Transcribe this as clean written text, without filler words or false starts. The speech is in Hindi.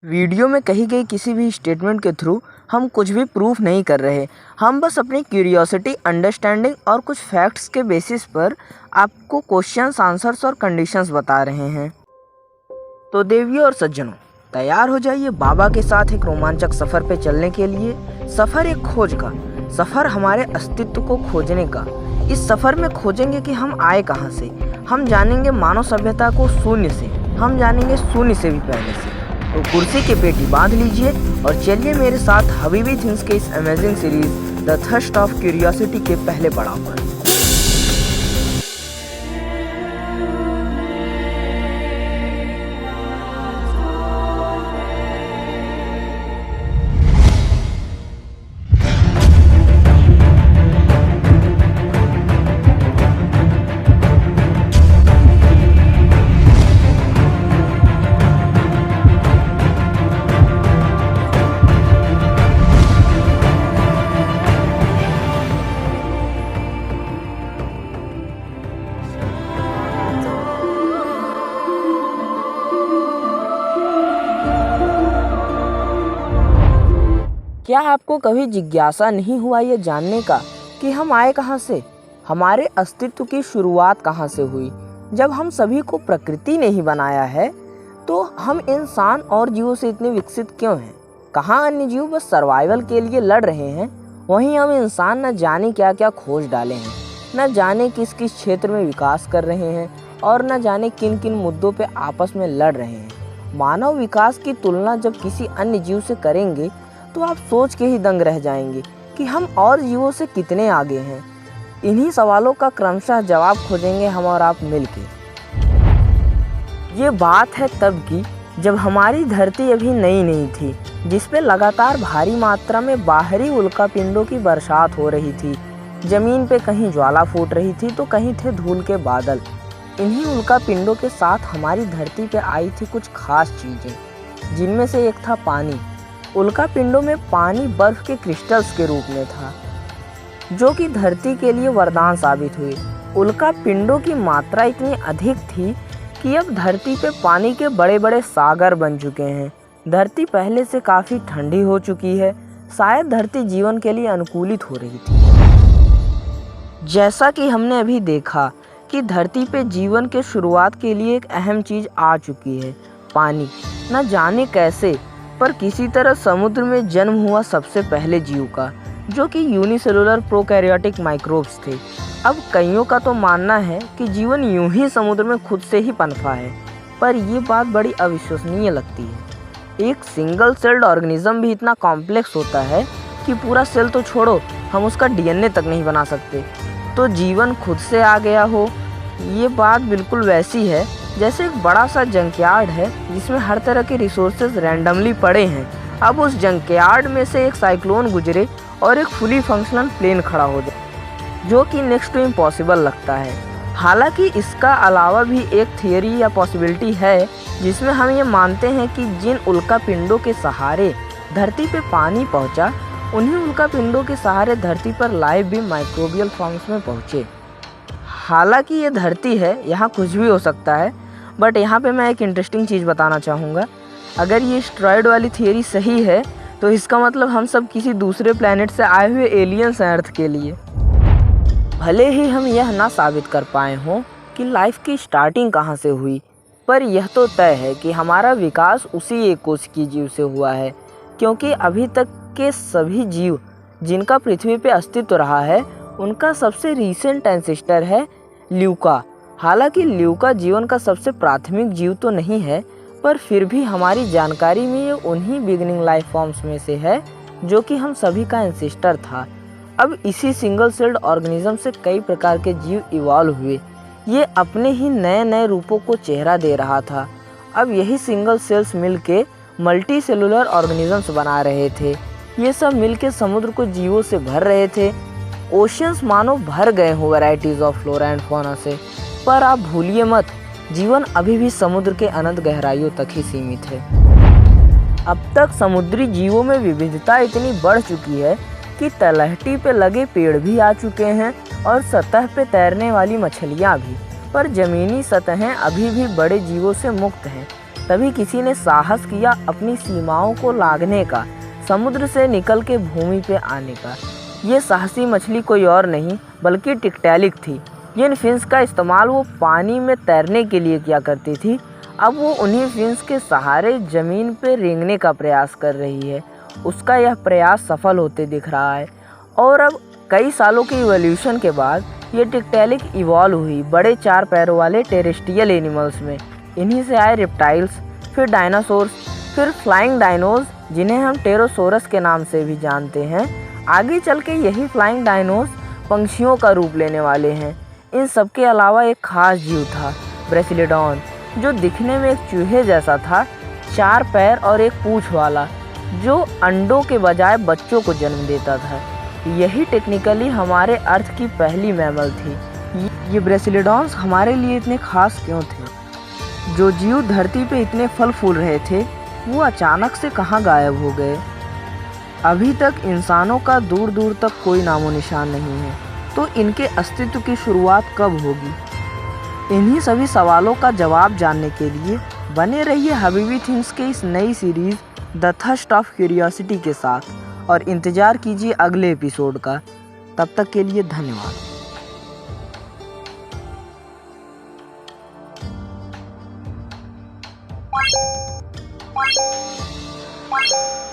वीडियो में कही गई किसी भी स्टेटमेंट के थ्रू हम कुछ भी प्रूफ नहीं कर रहे। हम बस अपनी क्यूरियोसिटी, अंडरस्टैंडिंग और कुछ फैक्ट्स के बेसिस पर आपको क्वेश्चंस, आंसर्स और कंडीशंस बता रहे हैं। तो देवियों और सज्जनों, तैयार हो जाइए बाबा के साथ एक रोमांचक सफ़र पे चलने के लिए। सफ़र एक खोज का, सफ़र हमारे अस्तित्व को खोजने का। इस सफ़र में खोजेंगे कि हम आए कहाँ से। हम जानेंगे मानव सभ्यता को शून्य से, हम जानेंगे शून्य से भी पहले से। तो कुर्सी की पेटी बांध लीजिए और चलिए मेरे साथ हबीबी थिंग्स के इस amazing series the thirst of curiosity के पहले पड़ाव पर। क्या आपको कभी जिज्ञासा नहीं हुआ ये जानने का कि हम आए कहाँ से, हमारे अस्तित्व की शुरुआत कहाँ से हुई? जब हम सभी को प्रकृति ने ही बनाया है तो हम इंसान और जीवों से इतने विकसित क्यों हैं? कहाँ अन्य जीव बस सर्वाइवल के लिए लड़ रहे हैं, वहीं हम इंसान न जाने क्या क्या खोज डाले हैं, न जाने किस किस क्षेत्र में विकास कर रहे हैं और न जाने किन किन मुद्दों पे आपस में लड़ रहे हैं। मानव विकास की तुलना जब किसी अन्य जीव से करेंगे तो आप सोच के ही दंग रह जाएंगे कि हम और जीवों से कितने आगे हैं। इन्हीं सवालों का क्रमशः जवाब खोजेंगे हम और आप मिलके। ये बात है तब की जब हमारी धरती अभी नई नहीं थी, जिस पे लगातार भारी मात्रा में बाहरी उल्कापिंडों की बरसात हो रही थी। जमीन पे कहीं ज्वाला फूट रही थी तो कहीं थे धूल के बादल। इन्हीं उल्कापिंडों के साथ हमारी धरती पे आई थी कुछ खास चीज़ें, जिनमें से एक था पानी। उल्कापिंडों में पानी बर्फ के क्रिस्टल्स के रूप में था, जो कि धरती के लिए वरदान साबित हुए। उल्कापिंडों की मात्रा इतनी अधिक थी कि अब धरती पे पानी के बड़े बड़े सागर बन चुके हैं। धरती पहले से काफ़ी ठंडी हो चुकी है, शायद धरती जीवन के लिए अनुकूलित हो रही थी। जैसा कि हमने अभी देखा कि धरती पे जीवन के शुरुआत के लिए एक अहम चीज़ आ चुकी है, पानी। न जाने कैसे पर किसी तरह समुद्र में जन्म हुआ सबसे पहले जीव का, जो कि यूनिसेलुलर प्रोकैरियोटिक माइक्रोब्स थे। अब कईयों का तो मानना है कि जीवन यूं ही समुद्र में खुद से ही पनपा है, पर ये बात बड़ी अविश्वसनीय लगती है। एक सिंगल सेल्ड ऑर्गेनिज्म भी इतना कॉम्प्लेक्स होता है कि पूरा सेल तो छोड़ो, हम उसका डीएनए तक नहीं बना सकते। तो जीवन खुद से आ गया हो, ये बात बिल्कुल वैसी है जैसे एक बड़ा सा जंकयार्ड है जिसमें हर तरह के रिसोर्सेज रैंडमली पड़े हैं। अब उस जंकयार्ड में से एक साइक्लोन गुजरे और एक फुली फंक्शनल प्लेन खड़ा हो जाए, जो कि नेक्स्ट टू इम्पॉसिबल लगता है। हालांकि इसका अलावा भी एक थियरी या पॉसिबिलिटी है जिसमें हम ये मानते हैं कि जिन उल्कापिंडों के सहारे धरती पे पानी पहुंचा, उन्हीं उल्कापिंडों के सहारे धरती पर लाइफ भी माइक्रोबियल फॉर्म्स में पहुँचे। हालांकि ये धरती है, यहाँ कुछ भी हो सकता है, बट यहाँ पे मैं एक इंटरेस्टिंग चीज़ बताना चाहूँगा। अगर ये एस्टेरॉयड वाली थियरी सही है तो इसका मतलब हम सब किसी दूसरे प्लेनेट से आए हुए एलियंस हैं अर्थ के लिए। भले ही हम यह ना साबित कर पाए हों कि लाइफ की स्टार्टिंग कहाँ से हुई, पर यह तो तय है कि हमारा विकास उसी एक कोशिकीय जीव से हुआ है, क्योंकि अभी तक के सभी जीव जिनका पृथ्वी पे अस्तित्व रहा है, उनका सबसे रीसेंट एंसेस्टर है ल्यूका। हालांकि ल्यूका जीवन का सबसे प्राथमिक जीव तो नहीं है, पर फिर भी हमारी जानकारी में ये उन्हीं बिगिनिंग लाइफ फॉर्म्स में से है जो कि हम सभी का एंसेस्टर था। अब इसी सिंगल सेल्ड ऑर्गेनिज्म से कई प्रकार के जीव इवॉल्व हुए। ये अपने ही नए नए रूपों को चेहरा दे रहा था। अब यही सिंगल सेल्स मिलके मल्टी सेलुलर ऑर्गेनिजम्स बना रहे थे। ये सब मिलके समुद्र को जीवों से भर रहे थे। ओशियंस मानो भर गए हों varieties of flora and fauna से। पर आप भूलिए मत, जीवन अभी भी समुद्र के अनंत गहराइयों तक ही सीमित है। अब तक समुद्री जीवों में विविधता इतनी बढ़ चुकी है कि तलहटी पे लगे पेड़ भी आ चुके हैं और सतह पे तैरने वाली मछलियाँ भी। पर ज़मीनी सतहें अभी भी बड़े जीवों से मुक्त हैं। तभी किसी ने साहस किया अपनी सीमाओं को लांघने का, समुद्र से निकल के भूमि पे आने का। ये साहसी मछली कोई और नहीं बल्कि टिकटैलिक थी, जिन फिन्स का इस्तेमाल वो पानी में तैरने के लिए किया करती थी। अब वो उन्हीं फिन्स के सहारे ज़मीन पे रेंगने का प्रयास कर रही है। उसका यह प्रयास सफल होते दिख रहा है और अब कई सालों के इवोल्यूशन के बाद ये टिकटैलिक इवॉल्व हुई बड़े 4 पैरों वाले टेरेस्ट्रियल एनिमल्स में। इन्हीं से आए रेप्टाइल्स, फिर डायनासोर्स, फिर फ्लाइंग डायनोज जिन्हें हम टेरोसोरस के नाम से भी जानते हैं। आगे चल के यही फ्लाइंग डायनोज पंछियों का रूप लेने वाले हैं। इन सब के अलावा एक खास जीव था, ब्रेसिलिडॉन, जो दिखने में एक चूहे जैसा था, 4 पैर और एक पूँछ वाला, जो अंडों के बजाय बच्चों को जन्म देता था। यही टेक्निकली हमारे अर्थ की पहली मैमल थी। ये ब्रेसिलिडॉन्स हमारे लिए इतने खास क्यों थे? जो जीव धरती पे इतने फल फूल रहे थे वो अचानक से कहाँ गायब हो गए? अभी तक इंसानों का दूर दूर तक कोई नामो निशान नहीं है, तो इनके अस्तित्व की शुरुआत कब होगी? इन्हीं सभी सवालों का जवाब जानने के लिए बने रहिए हबीबी थिंग्स के इस नई series the thirst of curiosity के साथ और इंतज़ार कीजिए अगले एपिसोड का। तब तक के लिए धन्यवाद। What?